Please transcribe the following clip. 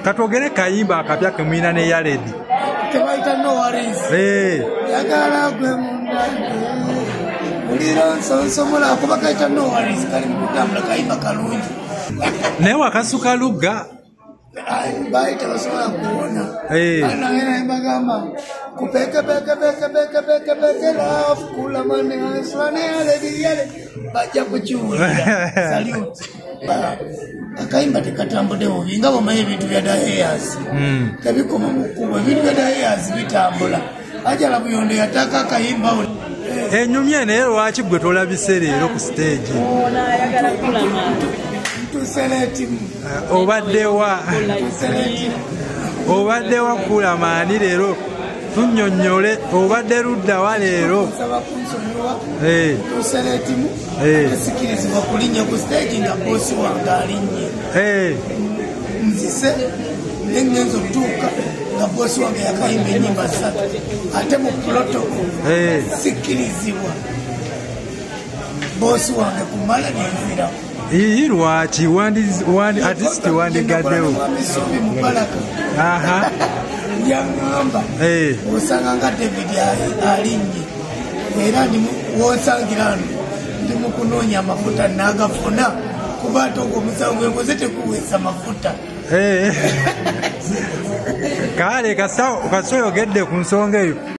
katwogere kayimba akapya ke mwina ne Yaledi kebaita no worries yagala gwe mundange muliro nsonsomola kuba kaita no worries kali mukutambula kayimba kalungi naye wakasuka lugga baita basobola kuwona anangera mbagamba kupeke love kula mane aswane yale bajja kuchiwulira salute akayimba tekatambudde bubi nga bomaye ebintu bya Dayers kabikoma mukuba ebintu bya Dayers bitambula ajala buyondo yataka akayimba enyumye naye lwaki gwe tolabise leero ku stage ayagala kulama obaddewa kulamaani leero tunnyonnyole obadde ludda wa leero sikirizibwa kulinnya ku stage nga bosi wange alinnye nzise nengenza otuuka nga bosi wange yakayimba ennyimba 3 ate mu protoko sikirizibwa bosi wange kumala nenziraku iyi lwaki artist wandigaddewo yaŋŋamba osanga nga David alinnye era wosangira ano ndi mu kunoonya amafuta n'agafuna kuba ate ogwo omusango enkoze tekuweesa mafuta kale kasoyogedde ku nsonga eyo